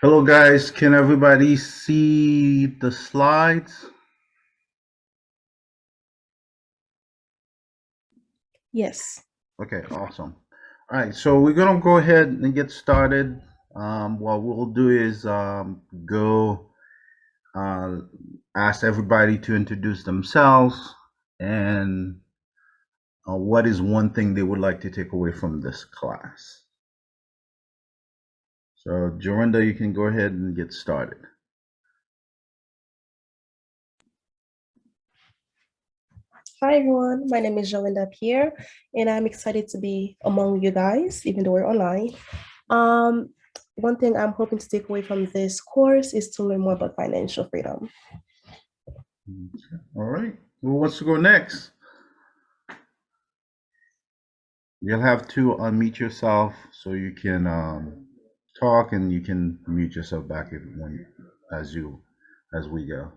Hello, guys. Can everybody see the slides? Yes. Okay, awesome. All right, so we're gonna go ahead and get started. What we'll do is go uh, ask everybody to introduce themselves and what is one thing they would like to take away from this class. So, Jorinda, you can go ahead and get started. Hi, everyone. My name is Jolinda Pierre, and I'm excited to be among you guys, even though we're online. Um, One thing I'm hoping to take away from this course is to learn more about financial freedom. All right. Who wants to go next? You'll have to unmute yourself so you can talk, and you can mute yourself back if, when as we go.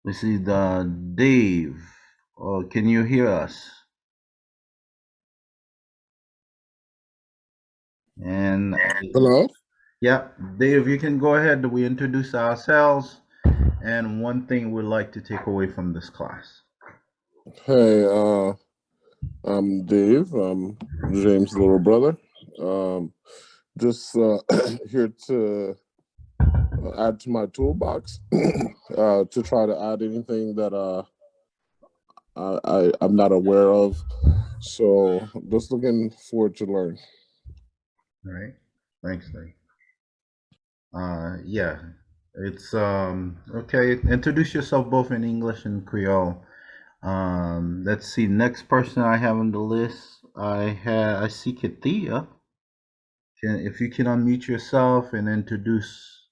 This is Dave. Can you hear us? And Hello? yeah, Dave, you can go ahead. We introduce ourselves and one thing we'd like to take away from this class. Hey, I'm Dave. I'm James' little brother. Just here to add to my toolbox to try to add anything that I'm not aware of. So just looking forward to learn. All right. Thanks, Dave. Yeah, it's okay. Introduce yourself both in English and Creole. Let's see. Next person I have on the list, I see Katia. If you can unmute yourself and introduce,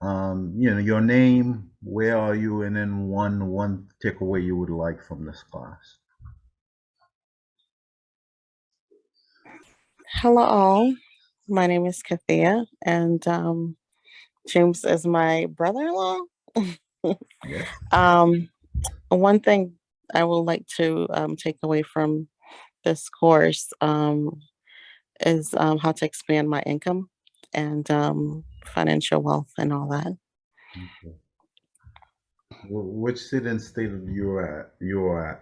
your name, where are you, and then one takeaway you would like from this class. Hello, all. My name is Kathia, and James is my brother-in-law. Yes. One thing I would like to take away from this course is how to expand my income and financial wealth and all that. Okay. Which city and state you are at? You are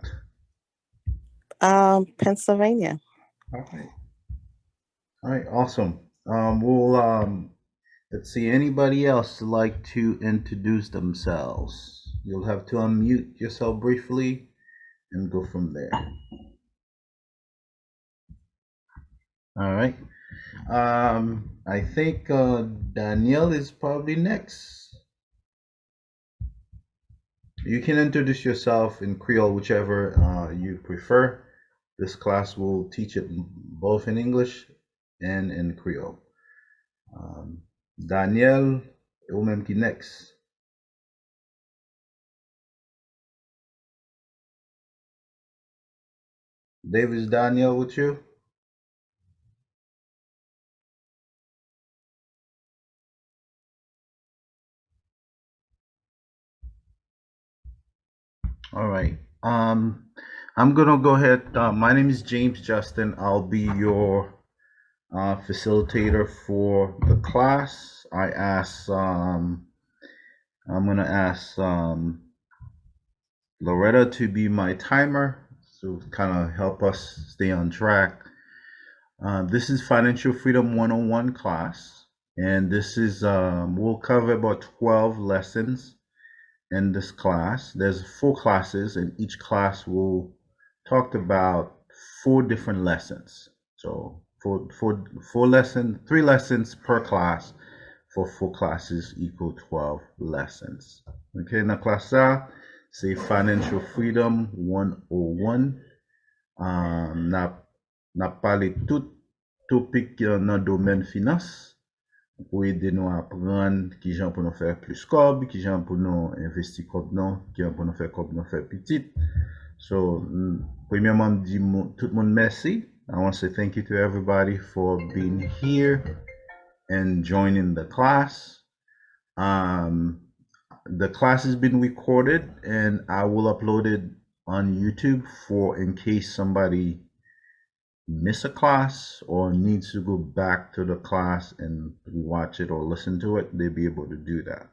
at? Pennsylvania. All right. All right. Awesome. We'll Let's see. Anybody else like to introduce themselves? You'll have to unmute yourself briefly and go from there. All right. I think Danielle is probably next. You can introduce yourself in Creole, whichever you prefer. This class will teach it both in English and in Creole. Danielle, ou même qui next. Dave, is Danielle with you? All right. I'm gonna go ahead. My name is James Justin. I'll be your facilitator for the class. I'm gonna ask Loretta to be my timer, so kind of help us stay on track. This is Financial Freedom 101 class, and this is we'll cover about 12 lessons in this class. There's 4 classes, and each class will talk about 4 different lessons. So four 3 lessons per class for 4 classes equal 12 lessons. Okay, na classe ça, c'est Financial Freedom 101. Na pale tout topik nan domen finance pou ede nou apren ki jan pou nou fè plus kob, ki jan pou nou investi kob nou, ki jan pou nou fè kob nou fè pitit. So, premièrement, tout le monde merci. I want to say thank you to everybody for being here and joining the class. The class has been recorded and I will upload it on YouTube for in case somebody miss a class or needs to go back to the class and watch it or listen to it, they'll be able to do that.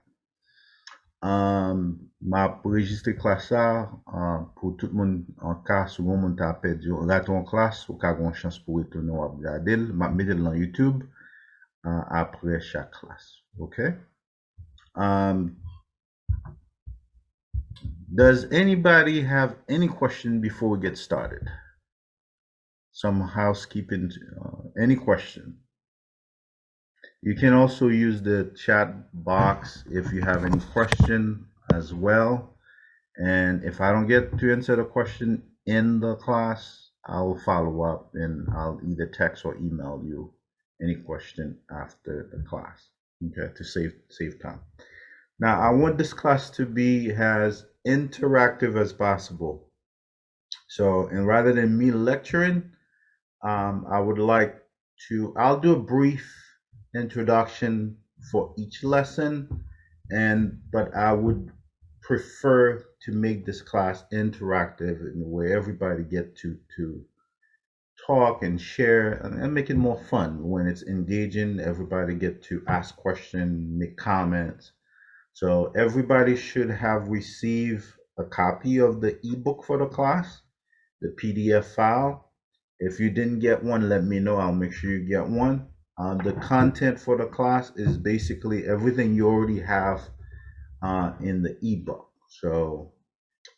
M'a registré classe ça pour tout le monde en cas si vous monde t'a perdu raté en classe ou qu'a une chance pour retourner regarder, m'a mettre dans YouTube après chaque classe. Okay? Does anybody have any question before we get started? Some housekeeping, any question? You can also use the chat box if you have any question as well. And if I don't get to answer the question in the class, I will follow up and I'll either text or email you any question after the class, okay, to save time. Now, I want this class to be as interactive as possible. So, and rather than me lecturing, I would like to, I'll do a brief introduction for each lesson, but I would prefer to make this class interactive in where everybody get to talk and share and make it more fun. When it's engaging, everybody get to ask questions, make comments. So everybody should have received a copy of the ebook for the class, the PDF file. If you didn't get one, let me know. I'll make sure you get one. The content for the class is basically everything you already have in the ebook. So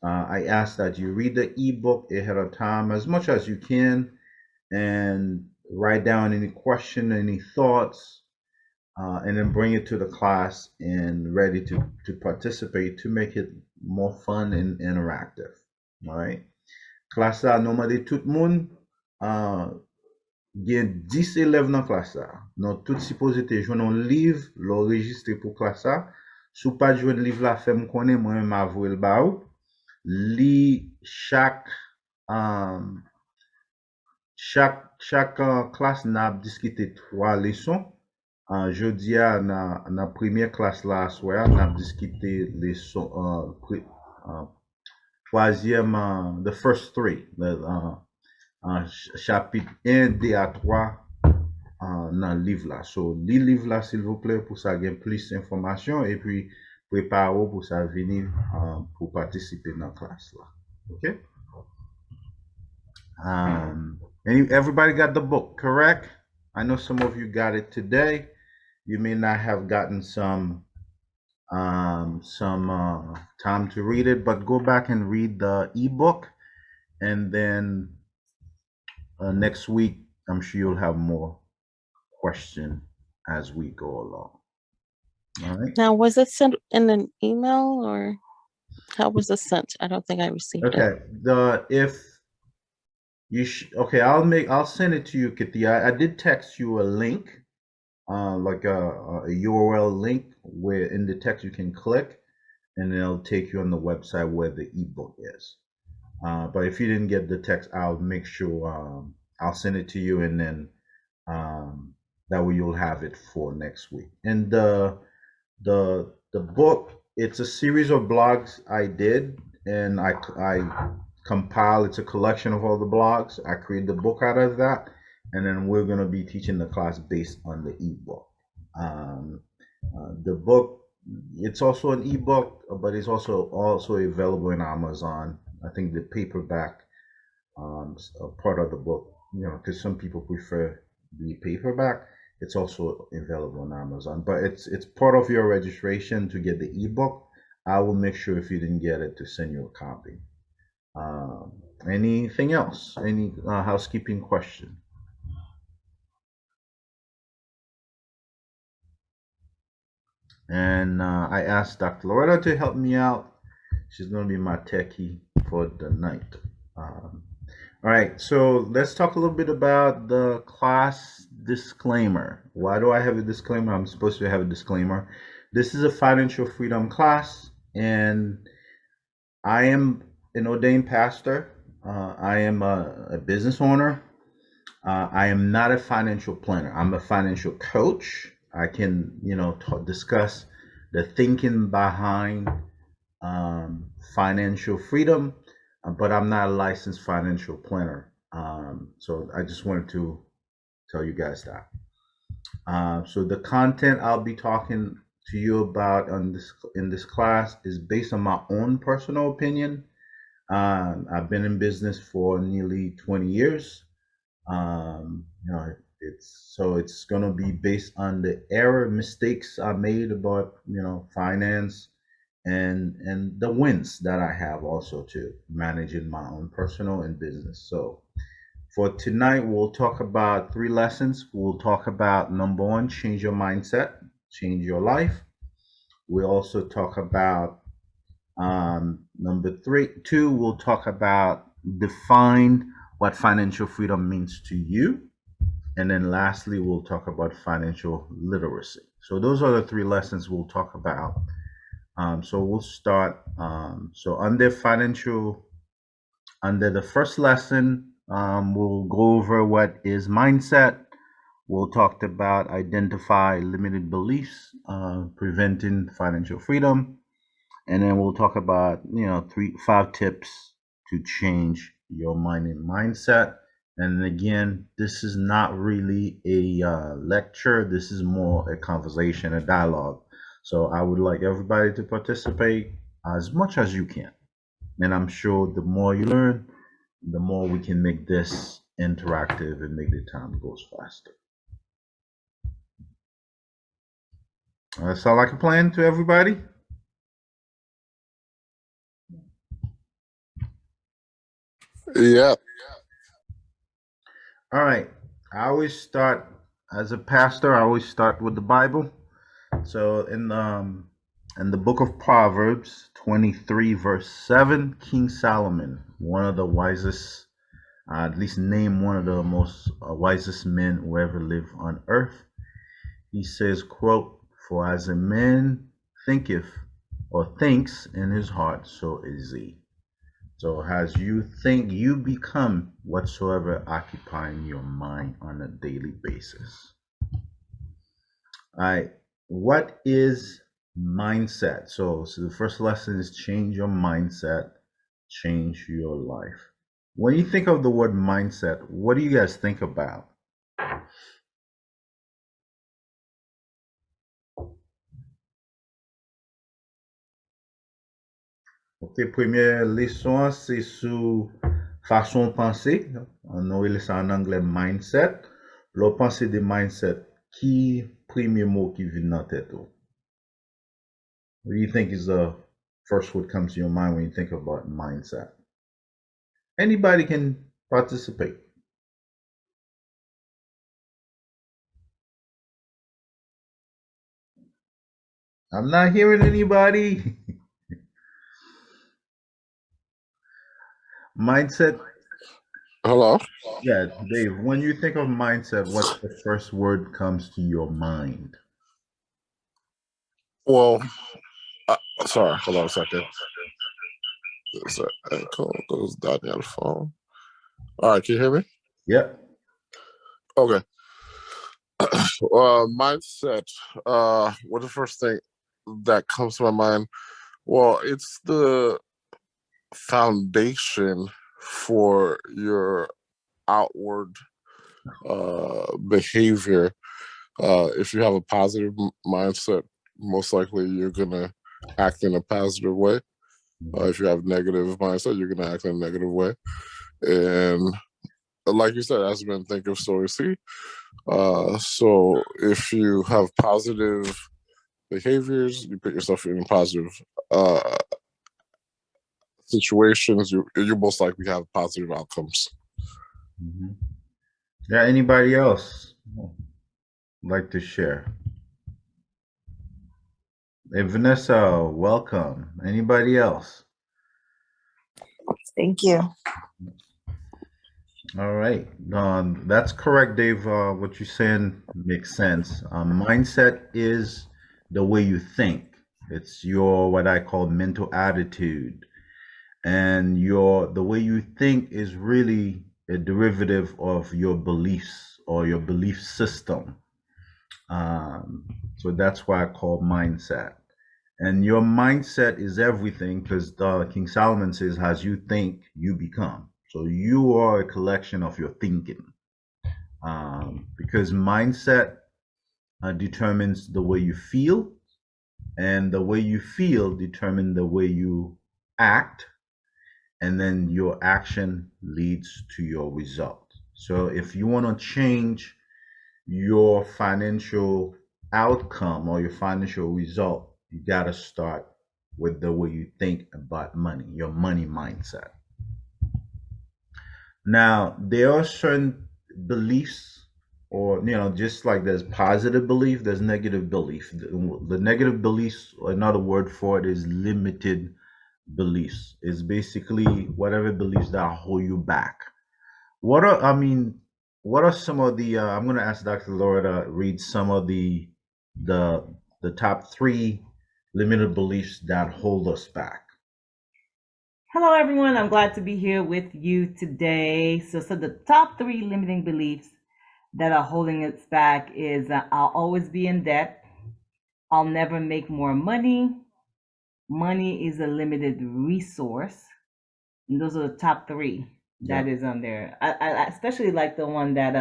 I ask that you read the ebook ahead of time as much as you can and write down any question, any thoughts, and then bring it to the class and ready to participate to make it more fun and interactive. All right. Classe a nomade tout le monde. Gen 10 élèves dans classe ça. Non tout supposé te joindre un livre, l'enregistrer pour classe ça. Sou pas joindre livre la fait me connaît moi même avouer le ba ou. Li chaque classe n'a discuté 3 leçons. Jeudi à na première classe là soir n'a discuté leçon troisième the first 3 chapitre 1 2 à 3 dans le livre là. So, li livre là s'il vous plaît pour ça gagner plus d'informations et puis préparez-vous pour ça venir pour participer dans la classe là. Okay? Everybody got the book, correct? I know some of you got it today. You may not have gotten some time to read it, but go back and read the ebook, and then next week I'm sure you'll have more question as we go along. All right. Now, was it sent in an email or how was it sent? I don't think I received it. Okay. I'll send it to you, Kitty. I did text you a link, like a URL link where in the text you can click and it'll take you on the website where the ebook is. But if you didn't get the text, I'll make sure I'll send it to you, and then that way you'll have it for next week. And the book, it's a series of blogs I did, and I compile. It's a collection of all the blogs. I created the book out of that, and then we're going to be teaching the class based on the ebook. The book, it's also an ebook, but it's also available in Amazon. I think the paperback part of the book, because some people prefer the paperback, it's also available on Amazon. But it's part of your registration to get the ebook. I will make sure if you didn't get it to send you a copy. Anything else? Any housekeeping question? And I asked Dr. Loretta to help me out. She's going to be my techie for the night. All right, so let's talk a little bit about the class disclaimer. Why do I have a disclaimer? I'm supposed to have a disclaimer. This is a financial freedom class, and I am an ordained pastor. I am a business owner. I am not a financial planner. I'm a financial coach. I can, discuss the thinking behind financial freedom. but I'm not a licensed financial planner. So I just wanted to tell you guys that. So the content I'll be talking to you about on this in this class is based on my own personal opinion. I've been in business for nearly 20 years. You know, it's gonna be based on the error mistakes I made about finance and the wins that I have also to managing my own personal and business. So for tonight, we'll talk about three lessons. We'll talk about number one, change your mindset, change your life. We'll also talk about two, we'll talk about define what financial freedom means to you. And then lastly, we'll talk about financial literacy. So those are the three lessons we'll talk about. So we'll start. So under the first lesson, we'll go over what is mindset. We'll talk about identify limited beliefs, preventing financial freedom. And then we'll talk about, 5 tips to change your mind and mindset. And again, this is not really a lecture. This is more a conversation, a dialogue. So I would like everybody to participate as much as you can. And I'm sure the more you learn, the more we can make this interactive and make the time goes faster. Sound like a plan to everybody? Yeah. All right. I always start as a pastor. I always start with the Bible. So in the book of Proverbs 23 verse 7, King Solomon, one of the wisest, at least name one of the most wisest men who ever lived on earth. He says, quote, "For as a man thinketh or thinks in his heart, so is he." So as you think, you become whatsoever occupying your mind on a daily basis. All right. What is mindset? So the first lesson is change your mindset, change your life. When you think of the word mindset, what do you guys think about? Ok, première leçon, c'est sur façon de penser. On aurait ça en anglais mindset. Le penser de mindset, qui premier mot qui vient dans tête? What do you think is the first what comes to your mind when you think about mindset? Anybody can participate. I'm not hearing anybody. Mindset. Hello. Yeah, Dave, when you think of mindset, what's the first word comes to your mind? Well, sorry. Hold on a second. There's an echo goes down the phone. All right. Can you hear me? Yep. Okay. Mindset. What's the first thing that comes to my mind? Well, it's the foundation for your outward behavior. If you have a positive mindset, most likely you're gonna act in a positive way. If you have negative mindset, you're gonna act in a negative way. And like you said, as men think of, so we see. So if you have positive behaviors, you put yourself in positive situations, you most likely have positive outcomes. Mm-hmm. Yeah. Anybody else like to share? Hey, Vanessa, welcome. Anybody else? Thank you. All right. That's correct, Dave. What you're saying makes sense. Mindset is the way you think. It's your what I call mental attitude. And the way you think is really a derivative of your beliefs or your belief system. So that's why I call mindset. And your mindset is everything because King Solomon says, as you think, you become. So you are a collection of your thinking. Because mindset determines the way you feel, and the way you feel determines the way you act, and then your action leads to your result. So if you want to change your financial outcome or your financial result, you got to start with the way you think about money, your money mindset. Now, there are certain beliefs, or just like there's positive belief, there's negative belief. The negative beliefs, another word for it is limited beliefs. It's basically whatever beliefs that hold you back. What are some of the I'm going to ask Dr. Laura to read some of the the top 3 limited beliefs that hold us back. Hello, everyone. I'm glad to be here with you today. So the top 3 limiting beliefs that are holding us back is I'll always be in debt. I'll never make more money. Money is a limited resource. And those are the top 3 that is on there. I especially like the one that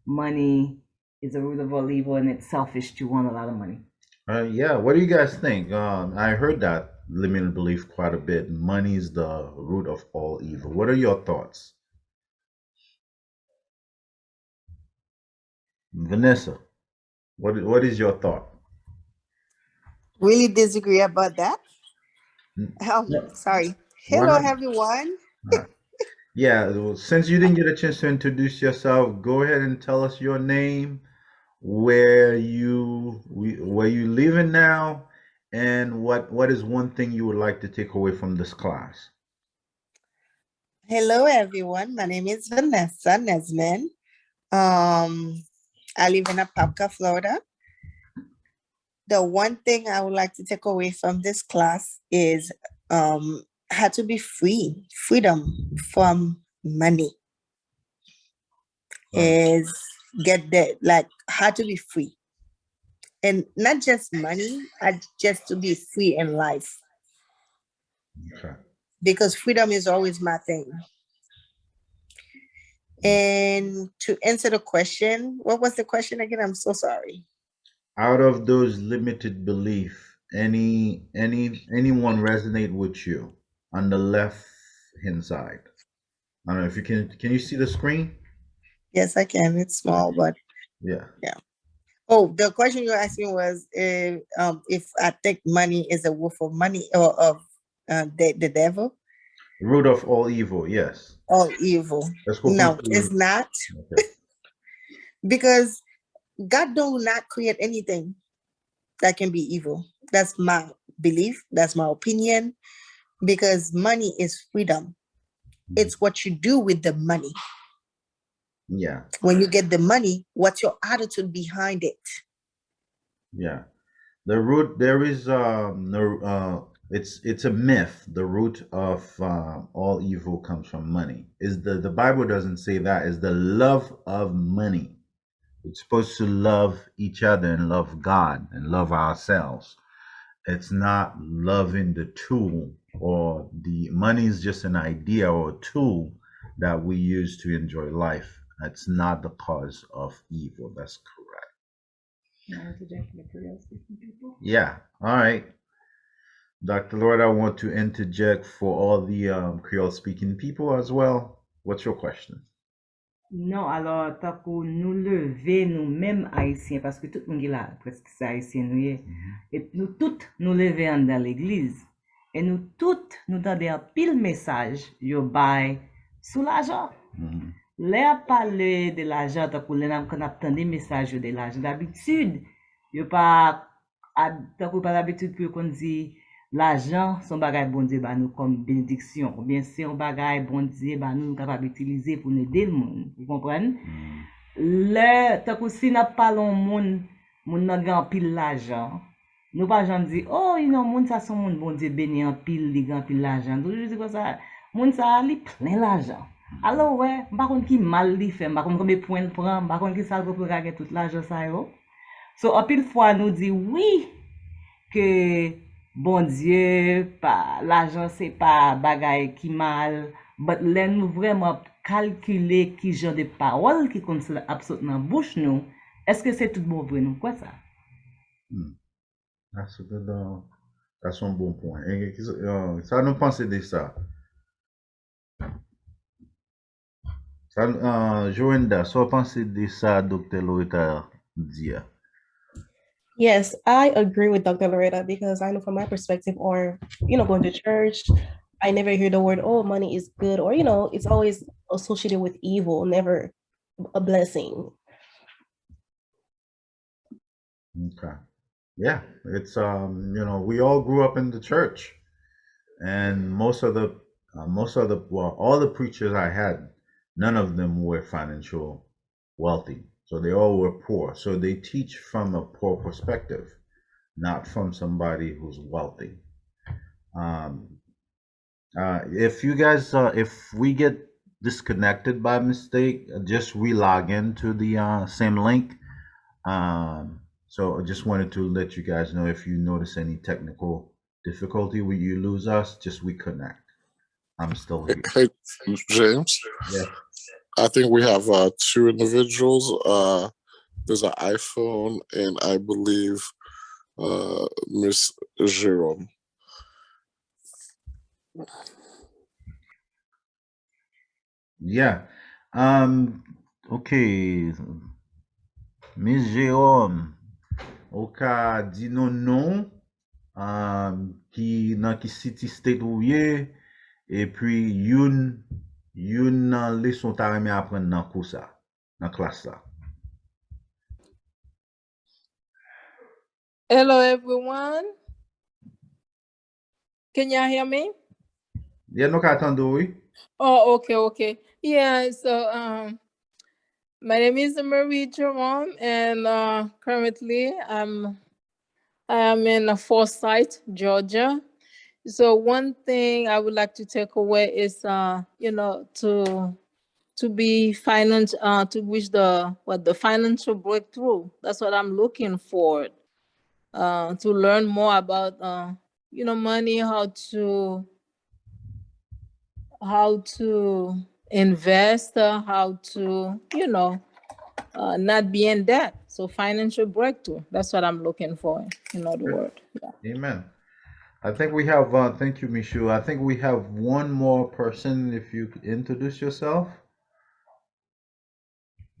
money is a root of all evil and it's selfish to want a lot of money. Yeah, what do you guys think? I heard that limited belief quite a bit. Money is the root of all evil. What are your thoughts? Vanessa, what is your thought? Really disagree about that. No. Sorry. Why Hello, not? everyone. Yeah, well, since you didn't get a chance to introduce yourself, go ahead and tell us your name, where you living now, and what is one thing you would like to take away from this class? Hello, everyone. My name is Vanessa Nesman. I live in Apopka, Florida. The one thing I would like to take away from this class is how to be free, freedom from money. Is get that, like how to be free. And not just money, just to be free in life. Okay. Because freedom is always my thing. And to answer the question, what was the question again? I'm so sorry. Out of those limited belief, anyone resonate with you on the left hand side? I don't know if you can you see the screen? Yes, I can. It's small, but Yeah. Oh, the question you're asking was if I think money is a wolf of money or of the devil. Root of all evil, yes. All evil. No, it's not. Okay. Because God do not create anything that can be evil. That's my belief. That's my opinion. Because money is freedom. It's what you do with the money. Yeah. When you get the money, what's your attitude behind it? Yeah. The root, there is no it's a myth. The root of all evil comes from money. Is the Bible doesn't say that. Is the love of money. We're supposed to love each other and love God and love ourselves. It's not loving the tool, or the money is just an idea or a tool that we use to enjoy life. It's not the cause of evil. That's correct. Yeah. All right. Dr. Lord, I want to interject for all the Creole speaking people as well. What's your question? Non, alors, tant qu'on nous lever nous-mêmes haïtiens, parce que tout le monde là, presque c'est haïtien nous et nous toutes nous lever dans l'église, et nous toutes nous donner un pile message, yo bay sous l'argent. Là, parler de l'argent, tant qu'on n'a pas entendu message de l'argent. D'habitude, yo pas, tant qu'on pas l'habitude pour qu'on dit, l'argent, son bagage bon Dieu ba nous comme bénédiction. Ou bien c'est un bagage bon Dieu ba nous capable d'utiliser pour aider le monde. Vous comprenez? Là, tant que si n'a pas l'on monde nan grand pile l'argent. Nous pas jamais dire oh, il non monde ça son monde bon Dieu béni en pile, li grand pile l'argent. Donc je dis comme ça, monde ça li plein l'argent. Alors ouais, par contre qui mal li fait, par contre combien point prend, par contre qui ça pour gagner tout l'argent ça yo. So en pile fois nous dit oui que bon Dieu, pas, l'argent c'est pas bagay qui mal, but là nous vraiment calculer qui genre de paroles qui comme ça absolument bouche nous, est-ce que c'est tout bon pour nous, quoi ça? That's a good, that's un bon point. Et, ça nous pensez de ça. Ça, Joenda, ça pensez de ça, Dr. Loretta Dia. Yes, I agree with Dr. Loretta because I know from my perspective, or going to church, I never hear the word, oh, money is good, or it's always associated with evil, never a blessing. Okay. Yeah, it's we all grew up in the church, and all the preachers I had, none of them were financial wealthy, so they all were poor. So they teach from a poor perspective, not from somebody who's wealthy. If you guys, if we get disconnected by mistake, just re-log into the same link. So I just wanted to let you guys know if you notice any technical difficulty where you lose us, just reconnect. I'm still here. Hey, James. Yeah. I think we have 2 individuals. There's an iPhone and I believe Miss Jerome. Yeah. Okay. Miss Jérôme, au ka di nou non, ki nan ki city state ou ye, et puis yon nan leson ta reme apren nan kousa, nan klas la. Hello, everyone. Can you hear me? Yeah, nou ka atando oui? Oh, okay. Yeah, so my name is Marie Jerome, and currently I am in Forsyth, Georgia. So one thing I would like to take away is to be to reach the financial breakthrough. That's what I'm looking for. To learn more about money, how to invest, how to not be in debt. So financial breakthrough, that's what I'm looking for, in other words. Yeah. Amen. I think we have, thank you, Michou. I think we have one more person, if you could introduce yourself.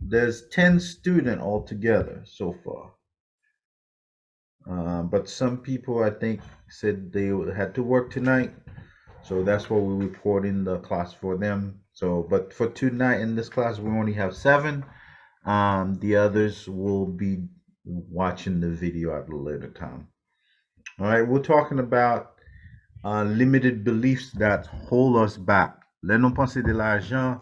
There's 10 students altogether so far. But some people, I think, said they had to work tonight. So that's why we're recording the class for them. So, but for tonight in this class, we only have 7. The others will be watching the video at a later time. All right, we're talking about limited beliefs that hold us back. Là, nous pensons de l'argent.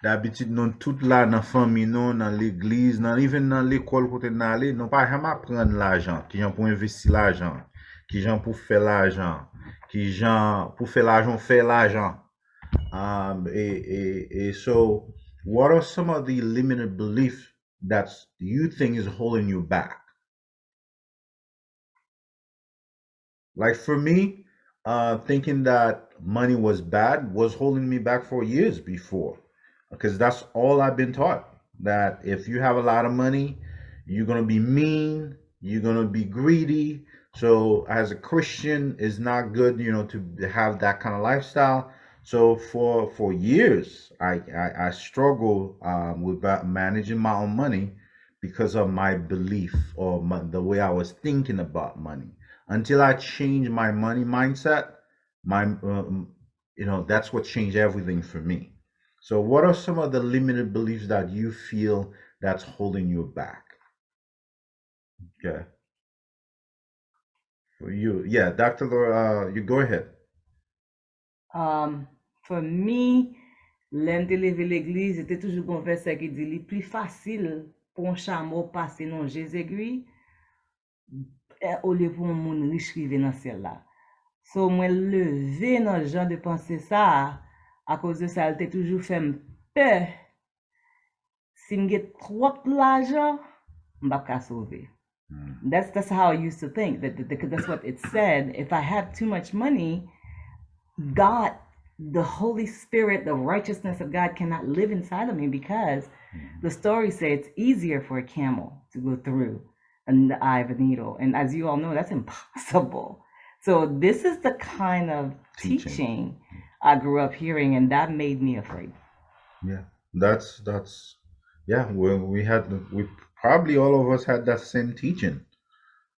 D'habitude, nous tout là dans la famille, nous, dans l'église, even dans l'école, côté nous aller, nous pas jamais prendre l'argent, qui gens pour investir l'argent, qui gens pour faire l'argent, qui gens pour faire l'argent. So, what are some of the limited beliefs that you think is holding you back? Like for me, thinking that money was bad was holding me back for years before, because that's all I've been taught, that if you have a lot of money, you're going to be mean, you're going to be greedy. So as a Christian, it's not good, to have that kind of lifestyle. So for years, I struggle with managing my own money because of my belief or the way I was thinking about money. Until I changed my money mindset, that's what changed everything for me. So what are some of the limited beliefs that you feel that's holding you back? Okay. For you, yeah, Dr. Laura, you go ahead. For me, l'aime de lever l'église, c'était toujours bon verset qui dit, le plus facile pour un chameau passer non Jésus au lieu pour un monde riche qui vient dans ciel là. So, moi, lever dans le genre de penser ça, à cause de ça, elle toujours fait peur. Si j'ai trop l'argent, je ne vais pas sauver. That's how I used to think. Because that's what it said. If I have too much money, God, the Holy Spirit, the righteousness of God cannot live inside of me, because the story says it's easier for a camel to go through the eye of a needle. And as you all know, that's impossible. So this is the kind of teaching I grew up hearing, and that made me afraid. Yeah, that's yeah. We probably all of us had that same teaching.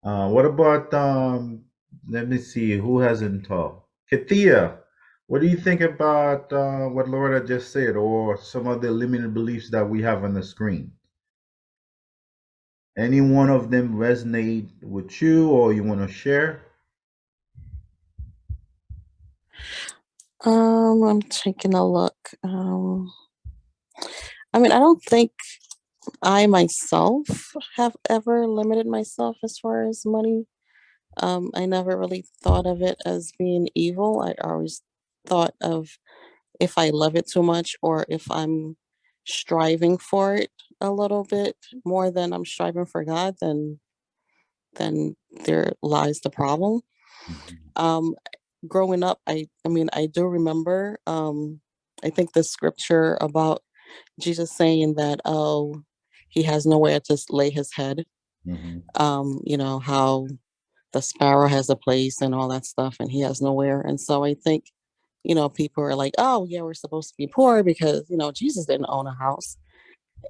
What about let me see who hasn't talked. Katia, what do you think about what Loretta just said, or some of the limited beliefs that we have on the screen? Any one of them resonate with you, or you want to share? I'm taking a look. I mean, I don't think I myself have ever limited myself as far as money. I never really thought of it as being evil. I always thought of if I love it too much, or if I'm striving for it a little bit more than I'm striving for God, then there lies the problem. Um, Growing up, I mean, I do remember, I think the scripture about Jesus saying that, oh, he has nowhere to lay his head. You know, how the sparrow has a place and all that stuff, and he has nowhere. And so I think, you know, people are like, oh, yeah, we're supposed to be poor because, you know, Jesus didn't own a house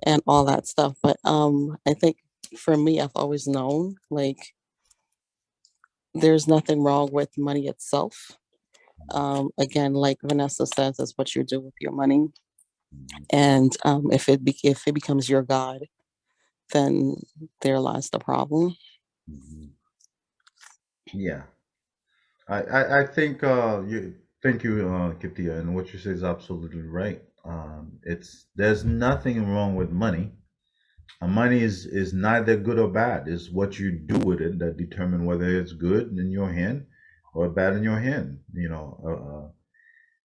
and all that stuff. But I think for me, I've always known, like, there's nothing wrong with money itself. Again, like Vanessa says, is what you do with your money. And if it becomes your God, then there lies the problem. Yeah, I think thank you, Katia, and what you say is absolutely right. There's nothing wrong with money. Money is neither good or bad. It's what you do with it that determine whether it's good in your hand or bad in your hand. You know,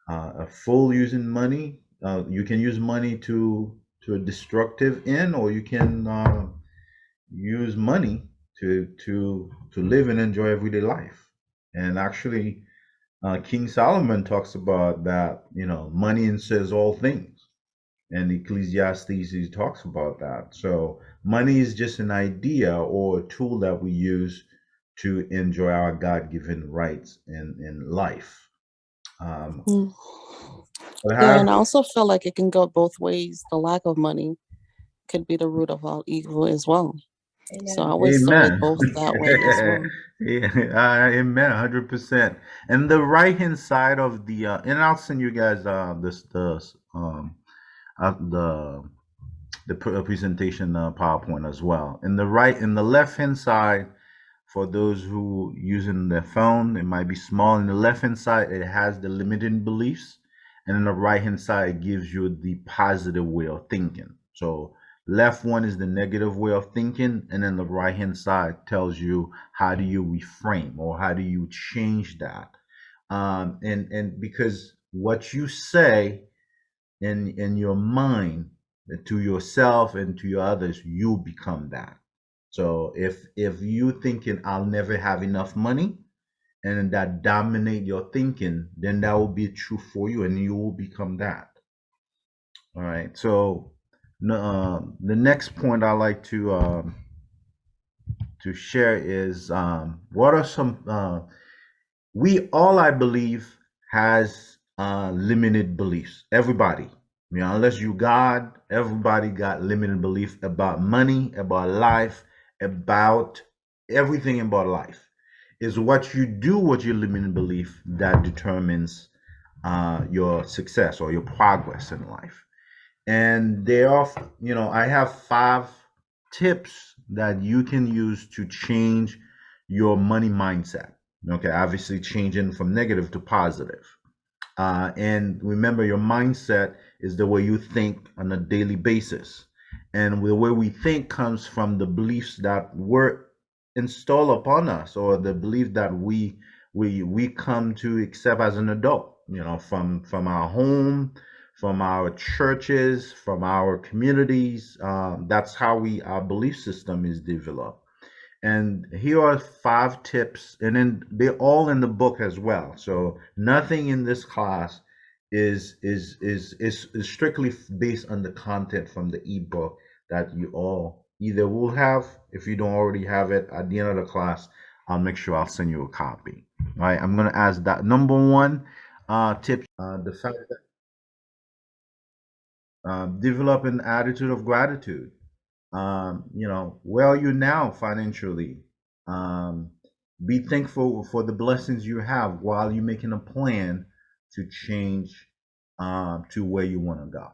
a fool using money, you can use money to a destructive end, or you can use money to live and enjoy everyday life. And actually, King Solomon talks about that. You know, money ensnares all things, and Ecclesiastes he talks about that. So money is just an idea or a tool that we use to enjoy our God-given rights in life. Yeah, and I also feel like it can go both ways. The lack of money could be the root of all evil as well. So I always saw it both that way as well. Yeah, amen, 100%. And the right hand side of the and I'll send you guys the presentation PowerPoint as well. In the left hand side, for those who using their phone, it might be small. In the left hand side, it has the limiting beliefs, and in the right hand side, it gives you the positive way of thinking. So left one is the negative way of thinking, and then the right hand side tells you how do you reframe or how do you change that. And because what you say in your mind to yourself and to your others, you become that. So if you thinking I'll never have enough money, and that dominate your thinking, then that will be true for you, and you will become that. All right. So the next point I like to share is what are some we all, I believe, has limited beliefs. Everybody, you know, unless you God, everybody got limited belief about money, about life, about everything about life. Is what you do with your limited belief that determines your success or your progress in life. And they are, you know, I have 5 tips that you can use to change your money mindset. Okay, obviously changing from negative to positive. And remember, your mindset is the way you think on a daily basis. And the way we think comes from the beliefs that were installed upon us, or the belief that we come to accept as an adult. You know, from our home, from our churches, from our communities. That's how our belief system is developed. And here are 5 tips, and then they're all in the book as well. So nothing in this class is strictly based on the content from the ebook that you all either will have. If you don't already have it, at the end of the class, I'll make sure I'll send you a copy. All right, I'm gonna ask that number one tip, the fact that develop an attitude of gratitude. Where are you now financially? Um, be thankful for the blessings you have while you're making a plan to change to where you want to go.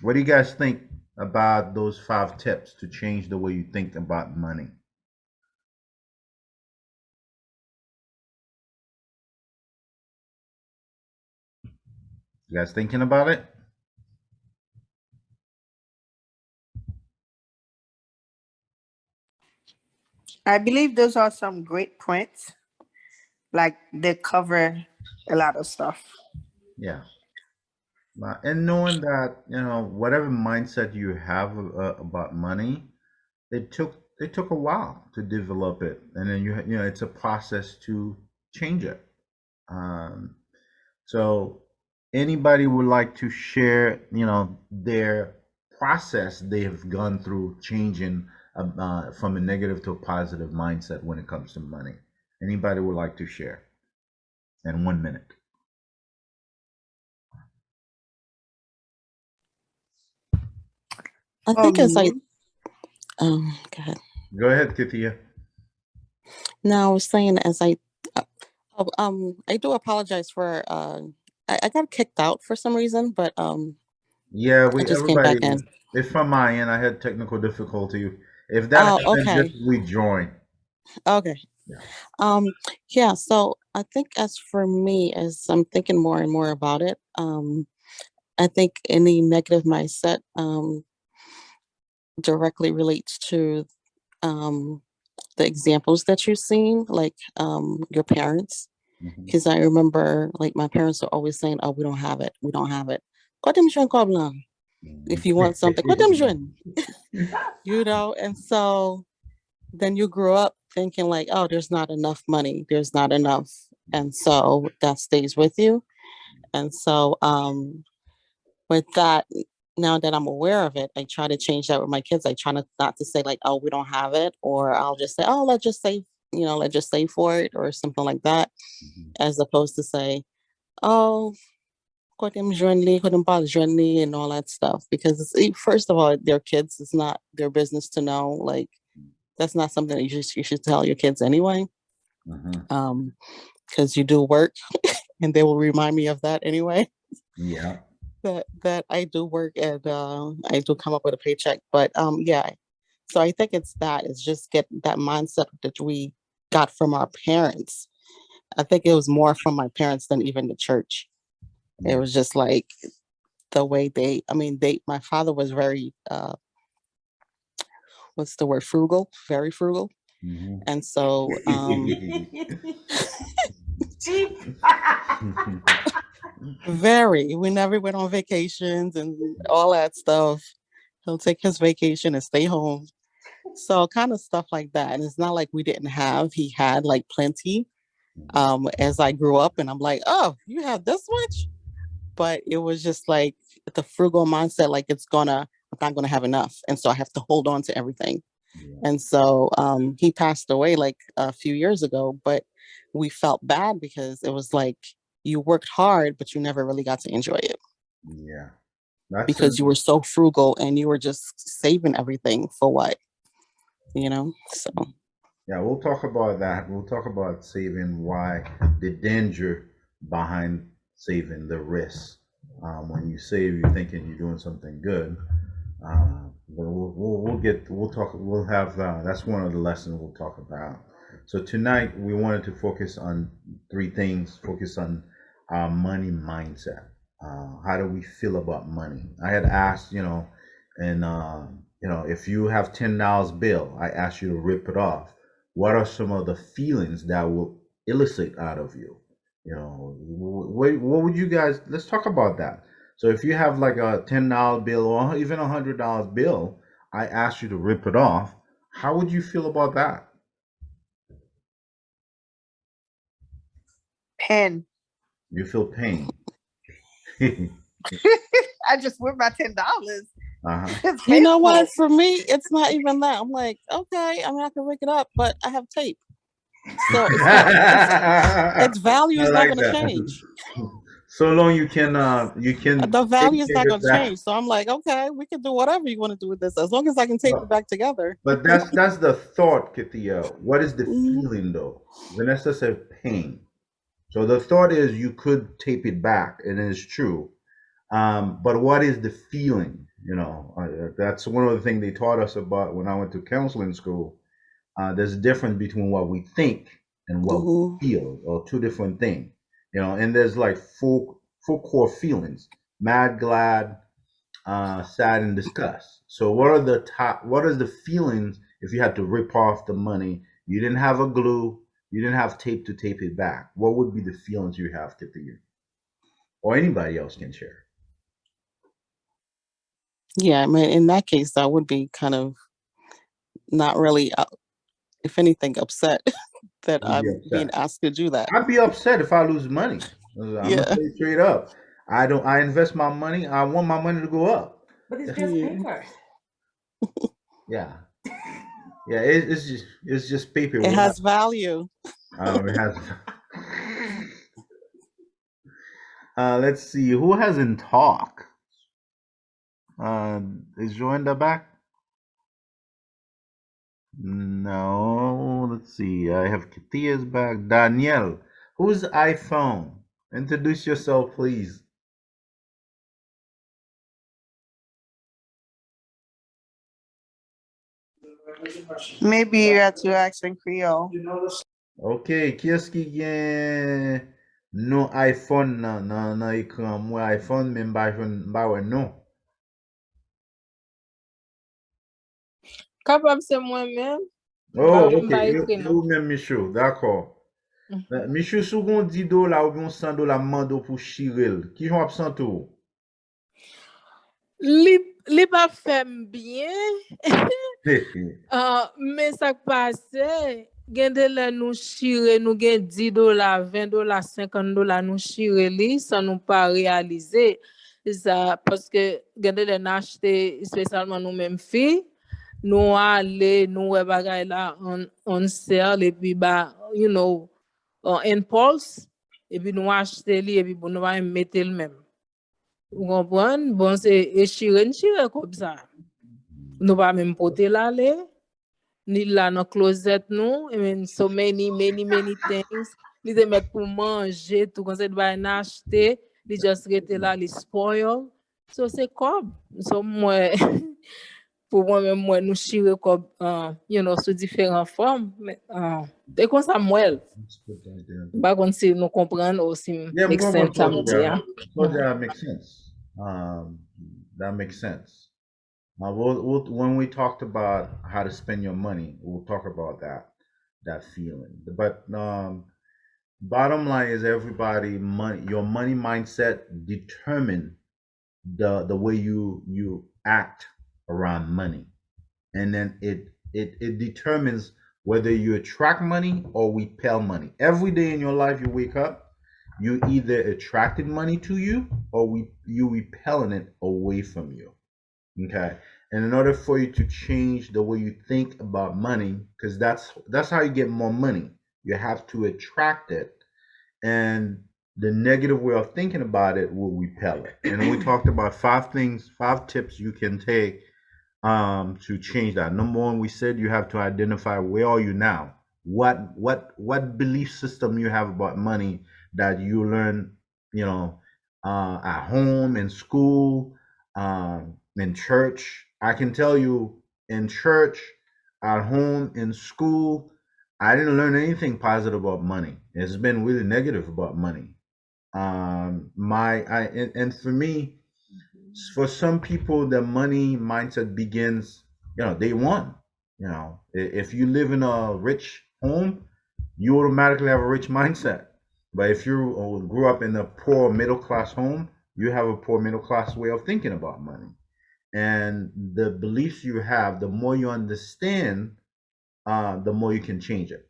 What do you guys think about those 5 tips to change the way you think about money? You guys thinking about it? I believe those are some great points. Like they cover a lot of stuff. Yeah. And knowing that, whatever mindset you have about money, it took a while to develop it, and then it's a process to change it. So anybody would like to share, their process they have gone through changing from a negative to a positive mindset when it comes to money? Anybody would like to share in 1 minute? I think as I go ahead. Go ahead, Kithia. No, I was saying as I do apologize for I got kicked out for some reason, but Yeah, I just came back in. it's from my end. I had technical difficulty. If that happens, okay. just rejoin. Okay. Yeah, so I think as for me, as I'm thinking more and more about it, I think any negative mindset directly relates to the examples that you've seen, like your parents. Because I remember, like, my parents are always saying, "Oh, we don't have it. We don't have it." If you want something, and so then you grew up thinking like, "Oh, there's not enough money. There's not enough," and so that stays with you. And so with that, now that I'm aware of it, I try to change that with my kids. I try not to say like, "Oh, we don't have it," or I'll just say, "Oh, let's just save, let's just save for it," or something like that, as opposed to say, "Oh, and all that stuff," because first of all, they're kids. It's not their business to know. Like, that's not something that you should tell your kids anyway. Because you do work, and they will remind me of that anyway. Yeah. That I do work and I do come up with a paycheck. But yeah. So I think it's just get that mindset that we got from our parents. I think it was more from my parents than even the church. It was just like the way my father was very what's the word, frugal, very frugal. And so we never went on vacations and all that stuff. He'll take his vacation and stay home. So kind of stuff like that. And it's not like we didn't have, he had like plenty as I grew up, and I'm like, "Oh, you have this much?" But it was just like the frugal mindset, like I'm not gonna have enough. And so I have to hold on to everything. And so he passed away like a few years ago, but we felt bad because it was like you worked hard, but you never really got to enjoy it. Yeah. Because you were so frugal and you were just saving everything for what, so. Yeah, we'll talk about that. We'll talk about saving, why the danger behind saving, the risk. When you save, you're thinking you're doing something good. But we'll have, that's one of the lessons we'll talk about. So tonight we wanted to focus on 3 things, focus on our money mindset. How do we feel about money? I had asked, if you have $10 bill, I asked you to rip it off. What are some of the feelings that will elicit out of you? What would you guys, let's talk about that. So if you have like a $10 bill or even $100 bill, I asked you to rip it off, how would you feel about that? Pen. You feel pain. I just went my $10. You know what? For me, it's not even that. I'm like, okay, I mean, I can rig it up, but I have tape. So it's not, its value is not going to change. So long you can the value is not going to change. So I'm like, okay, we can do whatever you want to do with this, as long as I can tape it back together. But that's the thought, Kithia. What is the feeling though? Vanessa said pain. So the thought is you could tape it back, and it's true. But what is the feeling? You know, that's one of the things they taught us about when I went to counseling school. There's a difference between what we think and what we feel, or two different things. You know, and there's like four core feelings: mad, glad, sad, and disgust. So what are the top? What is the feelings if you had to rip off the money? You didn't have a glue. You didn't have tape to tape it back. What would be the feelings you have, Kithia? Or anybody else can share. Yeah, I mean, in that case, I would be kind of not really, if anything, upset that I'm being asked to do that. I'd be upset if I lose money. I'm gonna say straight up. I invest my money. I want my money to go up. But it's just paper. Yeah. Yeah, it's just paper. It has value. It has. Let's see who hasn't talked. Is Joanna back? No. Let's see. I have Kithia's back. Danielle, who's iPhone? Introduce yourself, please. Maybe you have to ask in Creole. Ok, qui est-ce qui gen nou iPhone nan ekran? Mwen iPhone men mba wè non. Kapab se mwen men. Oh, ok, ou men Michou, d'akor. Michou, sou gon $10 ou gon $100 mando pou Chirel, ki jon ap santou? Li pa fem bien. Men sak pase, gen de la nou chire, nou gen $10, $20, $50 nou chire li, sa nou pa realize. Sa, paske gen de la nou achete, espesyalman nou menm fi, nou ale, nou we bagay la, on sel, epi ba, you know, impulse, epi nou achete li, epi nou va mette l menm. Ou kompren? Bon, se chire kom sa. Nou pa menm pote la le, ni la nan closet nou, I mean, so many things. Li de met pou manje, tout kon se de bay n'achete, li just rete la, li spoil. So se kob. So mwen, pou mwen nou chire kob, you know, sou diferent form. De kon sa mwel. Ba kon si nou kompren ou si make sense sa mwen di. That makes sense. That makes sense. When we talked about how to spend your money, we'll talk about that feeling. But bottom line is everybody your money mindset determine the way you act around money, and then it determines whether you attract money or repel money. Every day in your life, you wake up, you either attracted money to you or you repelling it away from you. Okay. And in order for you to change the way you think about money, because that's how you get more money, you have to attract it, and the negative way of thinking about it will repel it. And we talked about 5 tips you can take to change that. Number 1, we said you have to identify where are you now. What belief system you have about money that you learn, you know, at home, in school, in church. I can tell you, in church, at home, in school, I didn't learn anything positive about money. It's been really negative about money. And for me, for some people, the money mindset begins, you know, day one. You know, if you live in a rich home, you automatically have a rich mindset. But if you grew up in a poor middle class home, you have a poor middle class way of thinking about money. and the beliefs you have, the more you understand, the more you can change it.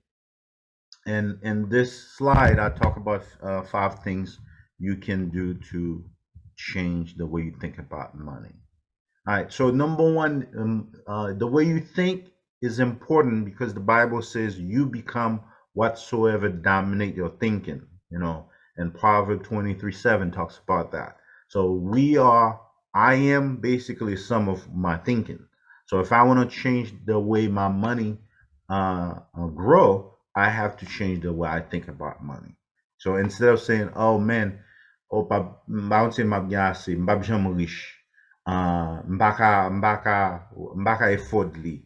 And in this slide, I talk about 5 things you can do to change the way you think about money. All right. So number one, the way you think is important because the Bible says you become whatsoever dominate your thinking. And Proverbs 23:7 talks about that. So I am basically some of my thinking. So if I want to change the way my money grow, I have to change the way I think about money. So instead of saying, "Oh man, oh bounce mabnyasi, mbabjam riche," mbaka afford li.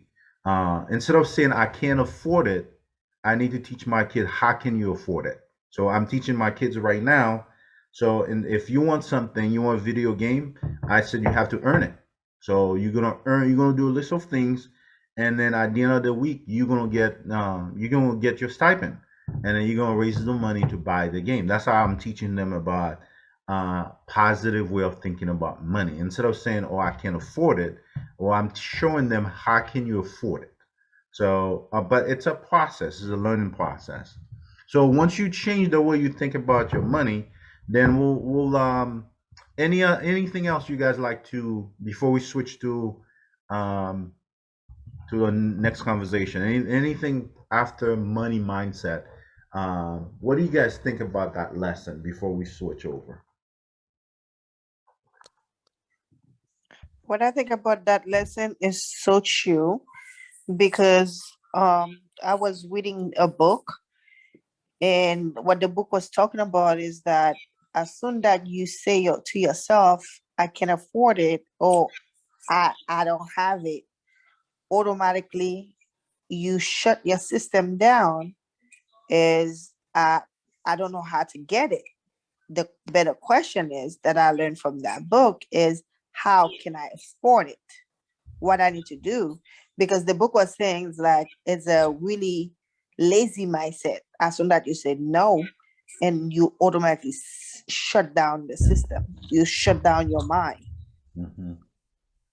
Instead of saying I can't afford it, I need to teach my kid how can you afford it. So I'm teaching my kids right now. So if you want something, you want a video game, I said you have to earn it. So you're gonna do a list of things, and then at the end of the week, you're gonna get your stipend, and then you're gonna raise the money to buy the game. That's how I'm teaching them about positive way of thinking about money. Instead of saying, "Oh, I can't afford it," or I'm showing them how can you afford it. So, but it's a process. It's a learning process. So once you change the way you think about your money, then we'll anything else you guys like to before we switch um to the next conversation. Anything after money mindset? What do you guys think about that lesson before we switch over? What I think about that lesson is so true because I was reading a book, and what the book was talking about is that as soon that you say to yourself, I can afford it, or I don't have it, automatically you shut your system down as I don't know how to get it. The better question is that I learned from that book is how can I afford it? What I need to do, because the book was saying like it's a really lazy mindset. As soon as you say no, and you automatically shut down the system, you shut down your mind. Mm-hmm.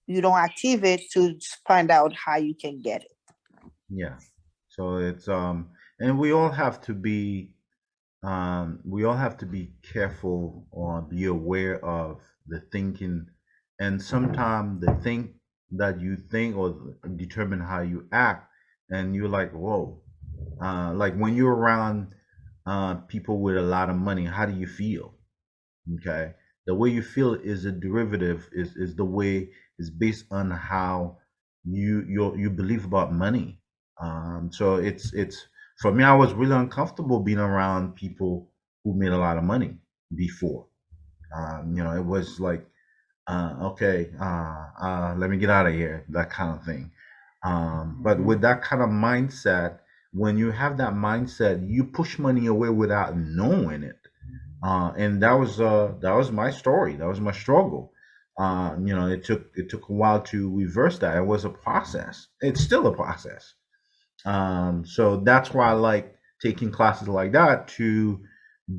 You don't activate to find out how you can get it. Yeah. So it's and we all have to be careful or be aware of the thinking, and sometimes the think that you think or determine how you act, and you're like, whoa, like when you're around people with a lot of money, how do you feel? Okay, the way you feel is a derivative, is the way is based on how you believe about money. So it's for me, I was really uncomfortable being around people who made a lot of money before. It was like, okay, let me get out of here, that kind of thing. But with that kind of mindset, when you have that mindset, you push money away without knowing it. And that was my story. That was my struggle. It took a while to reverse that. It was a process. It's still a process. So that's why I like taking classes like that to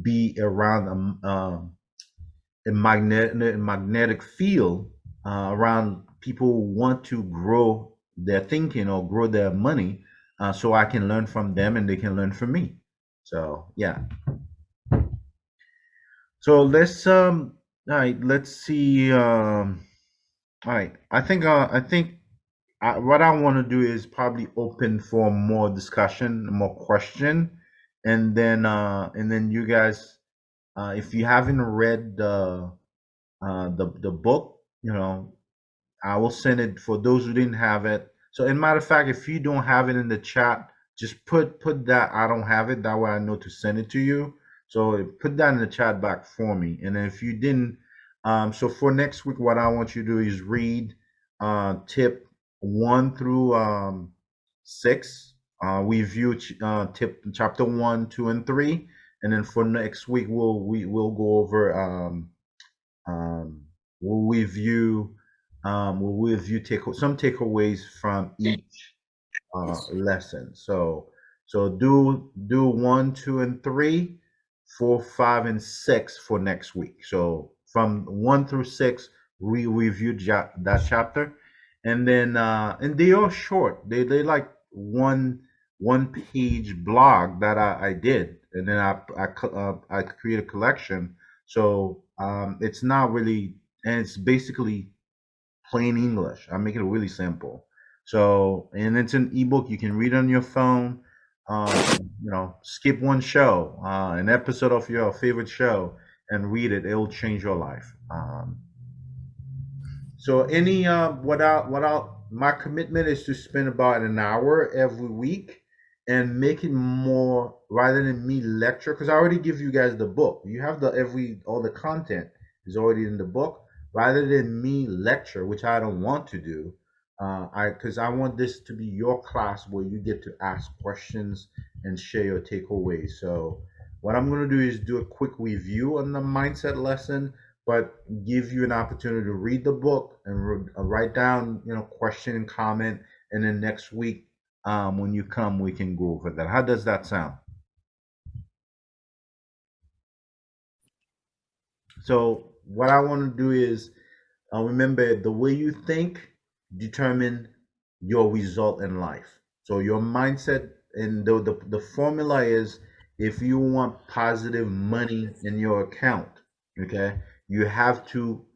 be around a magnetic field around people who want to grow their thinking or grow their money, so I can learn from them and they can learn from me. So yeah. So all right, let's see. All right, I think what I want to do is probably open for more discussion, more question, and then you guys, if you haven't read the book, I will send it for those who didn't have it. So, in matter of fact, if you don't have it in the chat, just put that I don't have it. That way, I know to send it to you. So, put that in the chat back for me. And then if you didn't, so for next week, what I want you to do is read tip 1 through 6. We view tip chapter 1, 2, and 3, and then for next week we'll go over um, we'll review some takeaways from each lesson. So do 1, 2, and 3, 4, 5, and 6 for next week. So from 1 through 6, reviewed that chapter, and then and they are short. They like one page blog that I did, and then I create a collection. So it's not really, and it's basically plain English. I make it really simple. So, and it's an ebook you can read on your phone. Skip one show, an episode of your favorite show, and read it. It'll change your life. So, any my commitment is to spend about an hour every week and make it more rather than me lecture, because I already give you guys the book. You have all the content is already in the book. Rather than me lecture, which I don't want to do, because I want this to be your class where you get to ask questions and share your takeaways. So what I'm going to do is do a quick review on the mindset lesson, but give you an opportunity to read the book and write down, question and comment, and then next week, when you come, we can go over that. How does that sound? So what I want to do is remember, the way you think determine your result in life. So your mindset, and the formula is, if you want positive money in your account, okay, you have to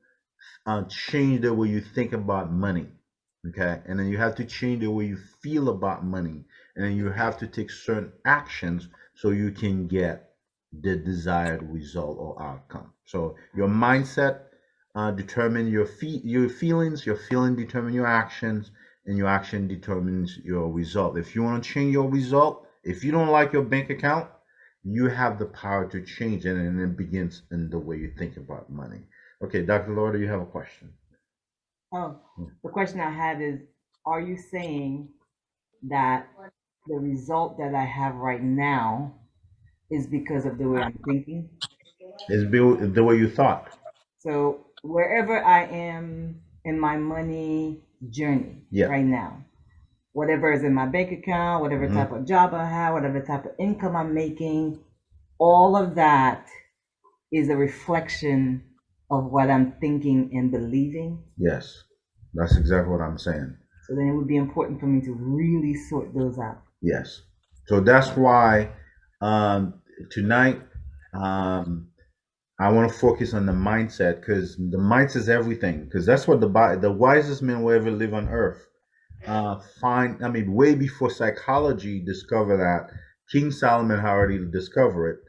change the way you think about money, okay, and then you have to change the way you feel about money, and then you have to take certain actions so you can get the desired result or outcome. So your mindset determine your feelings, your feeling determine your actions, and your action determines your result. If you want to change your result, if you don't like your bank account, you have the power to change it, and it begins in the way you think about money. Okay, Dr. Laura, you have a question? Oh, the question I had is, are you saying that the result that I have right now is because of the way I'm thinking? It's the way you thought. So wherever I am in my money journey right now, whatever is in my bank account, whatever type of job I have, whatever type of income I'm making, all of that is a reflection of what I'm thinking and believing. Yes, that's exactly what I'm saying. So then it would be important for me to really sort those out. Yes. So that's why tonight I want to focus on the mindset, because the mindset is everything. Because that's what the wisest men will ever live on earth way before psychology discovered that. King Solomon had already discovered it.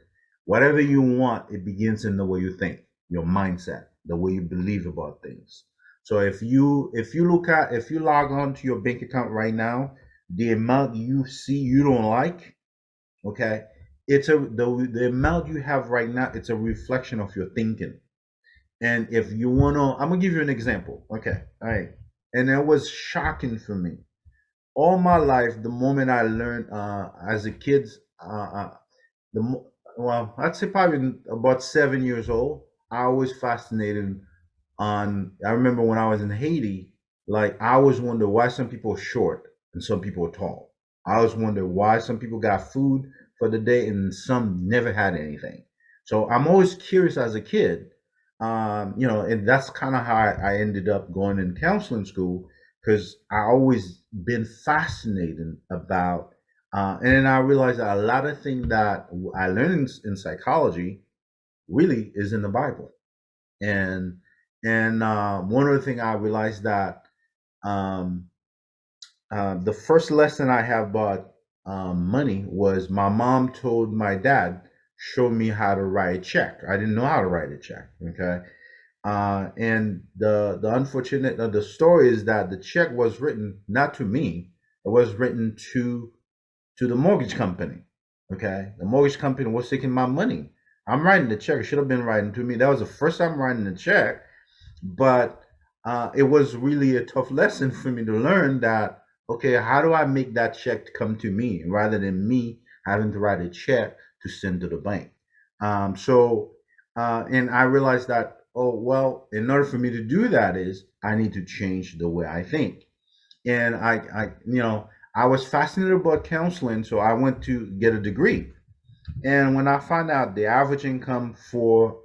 Whatever you want, it begins in the way you think, your mindset, the way you believe about things. So if you log on to your bank account right now, the amount you see you don't like, okay, the amount you have right now, it's a reflection of your thinking. And if you wanna, I'm gonna give you an example. Okay, all right. And it was shocking for me. All my life, the moment I learned as a kid, I'd say probably about 7 years old, I was fascinated I remember when I was in Haiti, like I always wondered why some people are short and some people are tall. I always wondered why some people got food for the day and some never had anything. So I'm always curious as a kid, and that's kind of how I ended up going in counseling school, because I always been fascinated about, and then I realized that a lot of things that I learned in psychology really is in the Bible, and one other thing I realized that the first lesson I have about money was my mom told my dad, show me how to write a check. I didn't know how to write a check. Okay. And the unfortunate the story is that the check was written not to me, it was written to the mortgage company. Okay. The mortgage company was taking my money. I'm writing the check. It should have been writing to me. That was the first time writing the check. But it was really a tough lesson for me to learn that, okay, how do I make that check to come to me rather than me having to write a check to send to the bank? And I realized that, oh, well, in order for me to do that is I need to change the way I think. And I was fascinated about counseling, so I went to get a degree. And when I found out the average income for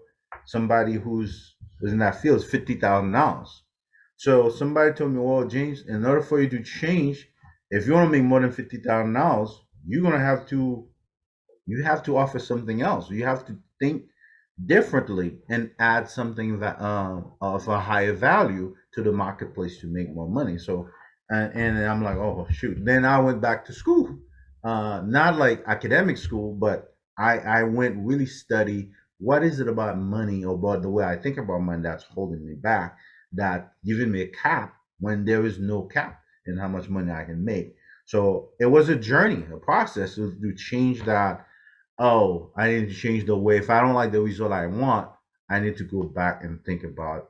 somebody who's in that field is $50,000. So somebody told me, well, James, in order for you to change, if you want to make more than $50,000, you're gonna have to offer something else. You have to think differently and add something that of a higher value to the marketplace to make more money. So and I'm like, oh shoot. Then I went back to school, not like academic school, but I went really study what is it about money or about the way I think about money that's holding me back, that giving me a cap when there is no cap in how much money I can make. So it was a journey, a process to change that. Oh, I need to change the way. If I don't like the result I want, I need to go back and think about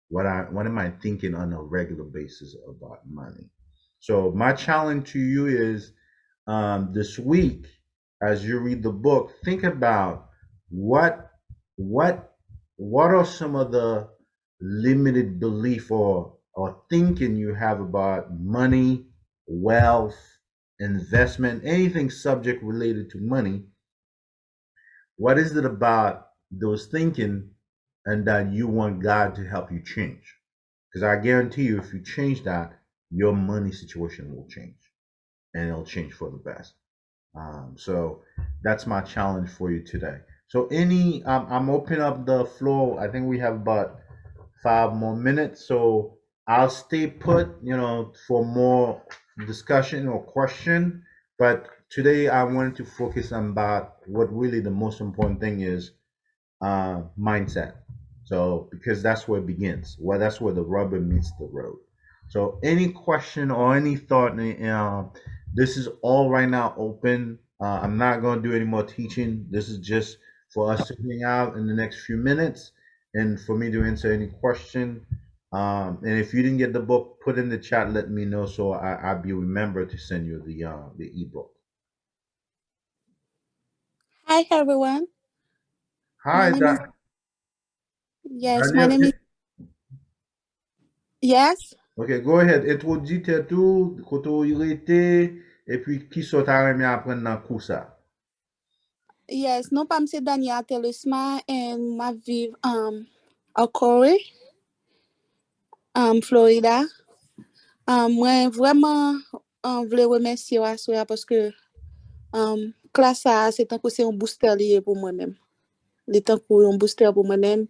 what am I thinking on a regular basis about money. So my challenge to you is this week, as you read the book, think about what what what are some of the limited belief or thinking you have about money, wealth, investment, anything subject related to money. What is it about those thinking and that you want God to help you change? Because I guarantee you, if you change that, your money situation will change and it'll change for the best. So that's my challenge for you today. So I'm opening up the floor. I think we have about 5 more minutes. So I'll stay put, for more discussion or question. But today I wanted to focus on about what really the most important thing is, mindset. So because that's where it begins. Well, that's where the rubber meets the road. So any question or any thought, this is all right now open. I'm not going to do any more teaching. This is just for us to hang out in the next few minutes and for me to answer any question. And if you didn't get the book, put in the chat. Let me know so I'll be remember to send you the ebook. Hi everyone. Hi, Yes, my name is. Yes. Ok, go ahead. Introduis tout, koto il était, et puis qui sont arrivés à apprendre dans cours ça. Yes, non pas M. Daniel Telusma and ma vive à Corey, Florida. Moi vraiment voulais remercier Assoya parce que classe ça c'est un booster lié pour moi-même. Les temps pour un booster pour moi-même.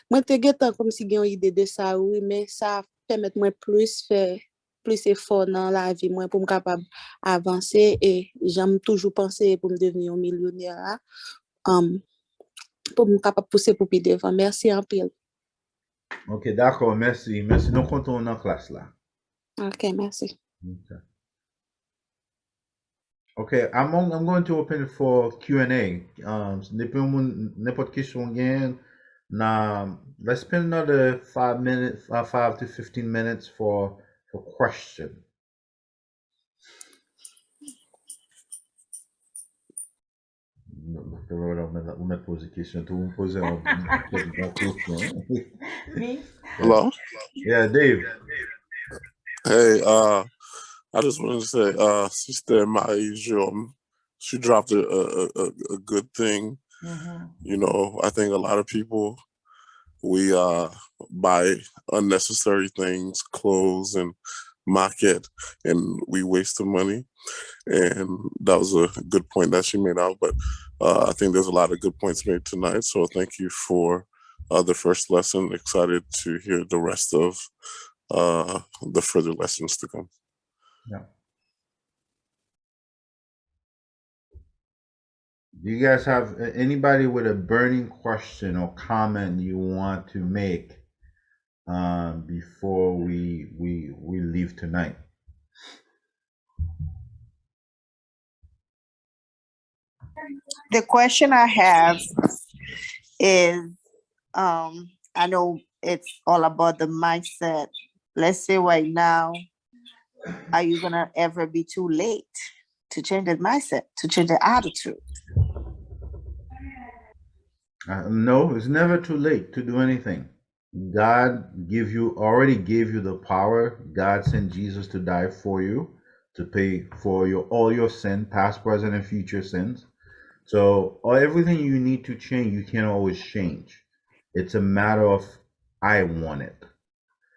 Moi te getan comme si j'ai une idée de ça oui, mais ça permet moi plus faire plus effort dans la vie moi pour me capable avancer et j'aime toujours penser pour me devenir un millionnaire pour me capable pousser pour plus devant. Merci un peu. Ok, d'accord, merci. Merci. Nous comptons en classe là. Ok, merci. Okay, I'm going to open it for Q&A. N'importe question again. Now, let's spend another 5 minutes, 5 to 15 minutes for question. On a posé question. Tout le monde posait Hello? Yeah, Dave. Hey, I just wanted to say, Sister Maïjom, she dropped a good thing. Mm-hmm. I think a lot of people, we buy unnecessary things, clothes and market, and we waste the money. And that was a good point that she made out. But I think there's a lot of good points made tonight. So thank you for the first lesson. Excited to hear the rest of the further lessons to come. Yeah. Do you guys have anybody with a burning question or comment you want to make before we leave tonight? The question I have is, I know it's all about the mindset. Let's say right now, are you gonna ever be too late to change that mindset, to change the attitude? No, it's never too late to do anything. God already gave you the power. God sent Jesus to die for you, to pay for all your sin, past, present, and future sins. So everything you need to change, you can't always change. It's a matter of I want it.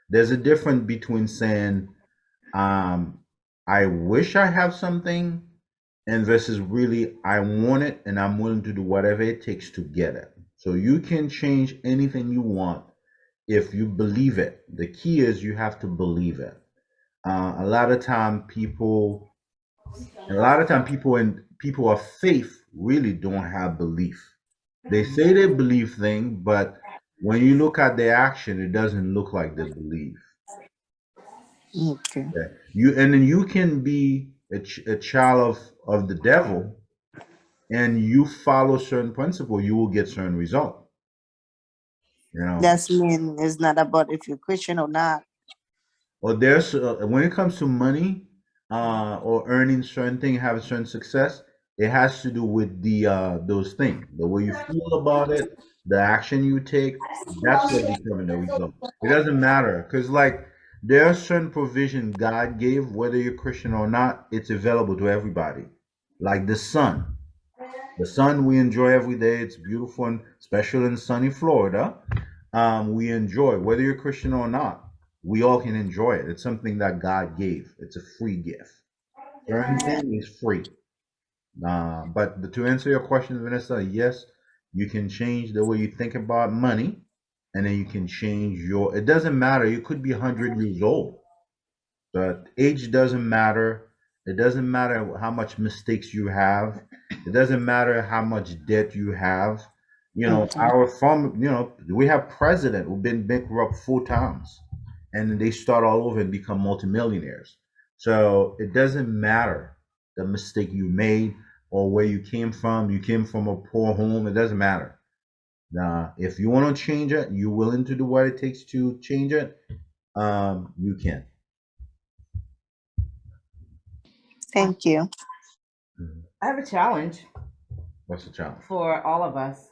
There's a difference between saying, I wish I have something, and versus really, I want it and I'm willing to do whatever it takes to get it. So you can change anything you want if you believe it. The key is you have to believe it. A lot of time people and people of faith really don't have belief. They say they believe things, but when you look at their action, it doesn't look like they believe. Okay. Yeah. And then you can be a child of the devil, and you follow certain principle, you will get certain result. You know. That's mean it's not about if you're Christian or not. Or there's when it comes to money, or earning certain thing, having certain success, it has to do with the those things, the way you feel about it, the action you take. That's what determines the result. It doesn't matter because like there are certain provision God gave, whether you're Christian or not, it's available to everybody. Like the sun. The sun we enjoy every day. It's beautiful, and especially in sunny Florida. We enjoy, whether you're Christian or not. We all can enjoy it. It's something that God gave. It's a free gift. Everything is free. But to answer your question, Vanessa, yes, you can change the way you think about money, and then you can change your. It doesn't matter. You could be 100 years old, but age doesn't matter. It doesn't matter how much mistakes you have. It doesn't matter how much debt you have. You know, our farm. You know, we have president who've been bankrupt 4 times, and they start all over and become multimillionaires. So it doesn't matter the mistake you made or where you came from. You came from a poor home. It doesn't matter. If you want to change it, you're willing to do what it takes to change it. You can. Thank you. I have a challenge What's the challenge? for all of us.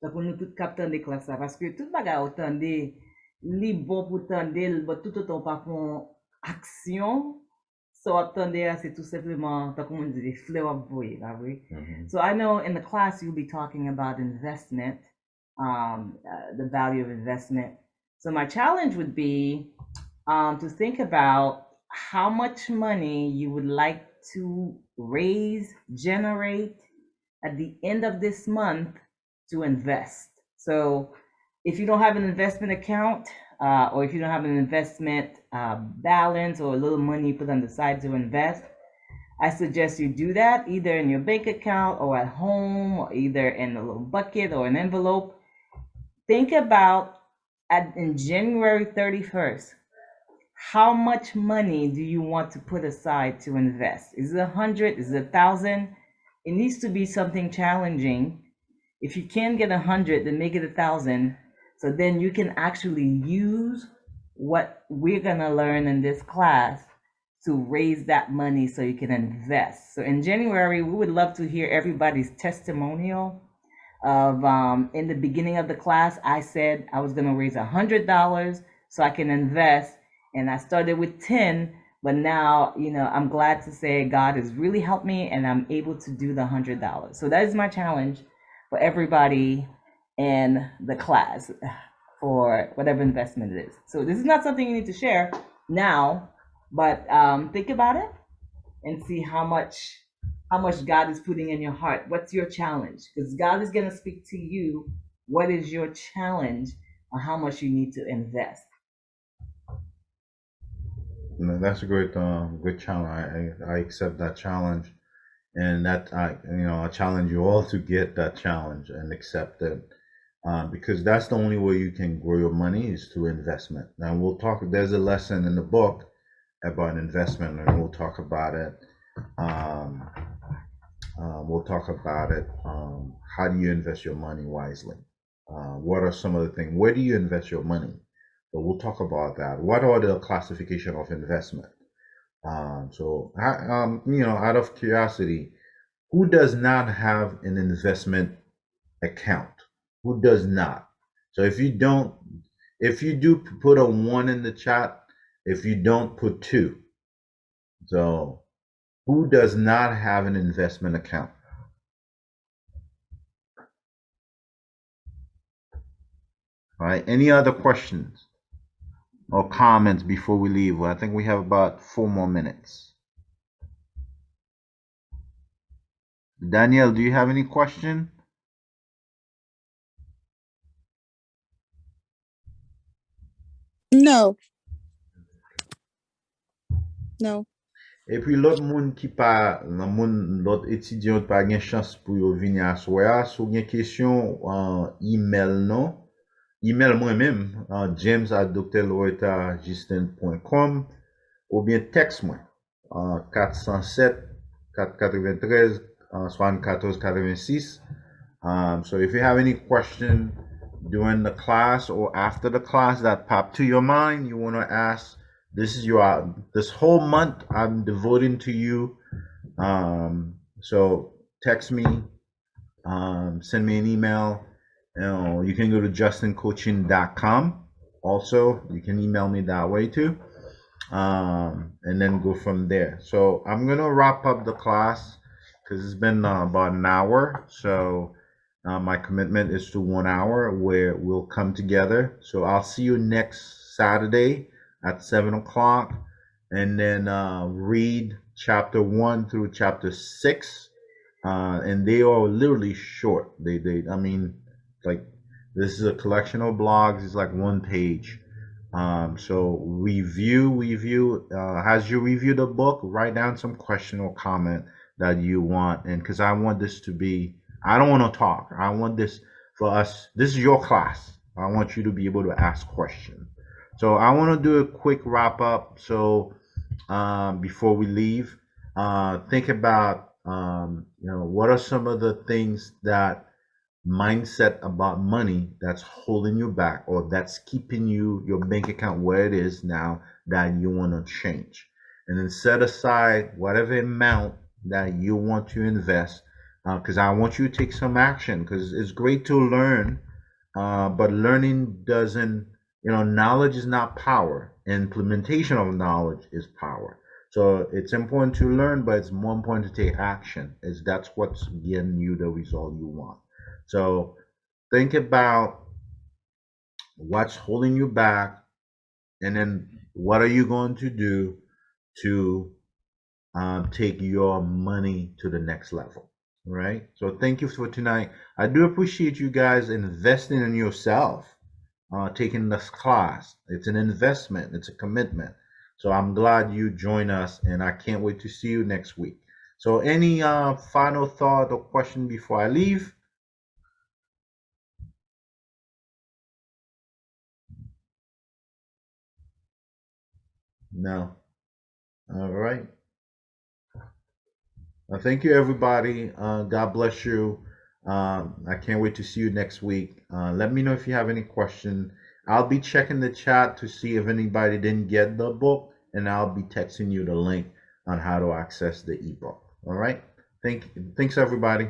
Donc, nous tous captons des classes là. Parce que tout bagay ou tande, li bon pour tande, but tout autant pas pour action. So, attendez, c'est tout simplement, tant qu'on dit, des fleurs à voyer, là, oui. So, I know in the class you'll be talking about investment, the value of investment. So, my challenge would be to think about how much money you would like to raise, generate at the end of this month to invest. So if you don't have an investment account, or if you don't have an investment balance or a little money put on the side to invest, I suggest you do that either in your bank account or at home, or either in a little bucket or an envelope. Think about in January 31st, how much money do you want to put aside to invest? Is it 100? Is it 1,000? It needs to be something challenging. If you can get 100, then make it 1,000. So then you can actually use what we're gonna learn in this class to raise that money so you can invest. So in January, we would love to hear everybody's testimonial of in the beginning of the class, I said I was gonna raise $100 so I can invest. And I started with 10, but now, I'm glad to say God has really helped me and I'm able to do the $100. So that is my challenge for everybody in the class for whatever investment it is. So this is not something you need to share now, but think about it and see how much God is putting in your heart. What's your challenge? Because God is going to speak to you. What is your challenge or how much you need to invest? That's a great challenge. I accept that challenge, and that I challenge you all to get that challenge and accept it, because that's the only way you can grow your money is through investment. Now we'll talk. There's a lesson in the book about investment, and we'll talk about it. We'll talk about it. How do you invest your money wisely? What are some of the things? Where do you invest your money? So we'll talk about that. What are the classification of investment? Out of curiosity, who does not have an investment account? Who does not? So if you do, put a 1 in the chat. If you don't, put 2. So who does not have an investment account? All right. Any other questions or comments before we leave? Well, I think we have about 4 more minutes. Danielle, do you have any question? No. No. Et puis l'autre moun qui pa, l'autre étudiant pa gen chance pou yo vini aswaya, sou gen question email non, email moi-même, james@drloretta.justin.com ou bien texte moi, 407-493-7486. So if you have any question during the class or after the class that pop to your mind, you want to ask, this is your, this whole month I'm devoting to you. So text me, send me an email. You can go to justincoaching.com. Also, you can email me that way too. And then go from there. So I'm gonna wrap up the class because it's been about an hour. So my commitment is to 1 hour where we'll come together. So I'll see you next Saturday at 7 o'clock, and then read chapter 1 through chapter 6. And they are literally short. I mean, like, this is a collection of blogs. It's like 1 page. So review. As you review the book, write down some question or comment that you want. And because I want this to be, I don't want to talk. I want this for us. This is your class. I want you to be able to ask questions. So I want to do a quick wrap up. So before we leave, think about, what are some of the things that mindset about money that's holding you back or that's keeping your bank account where it is now that you want to change, and then set aside whatever amount that you want to invest, because I want you to take some action, because it's great to learn, but learning doesn't, knowledge is not power. Implementation of knowledge is power. So it's important to learn, but it's more important to take action, as that's what's getting you the result you want. So think about what's holding you back, and then what are you going to do to take your money to the next level, right? So thank you for tonight. I do appreciate you guys investing in yourself, taking this class. It's an investment. It's a commitment. So I'm glad you join us, and I can't wait to see you next week. So any final thought or question before I leave? No. All right. Well, thank you, everybody. God bless you. I can't wait to see you next week. Let me know if you have any question. I'll be checking the chat to see if anybody didn't get the book, and I'll be texting you the link on how to access the ebook. All right. Thanks, everybody.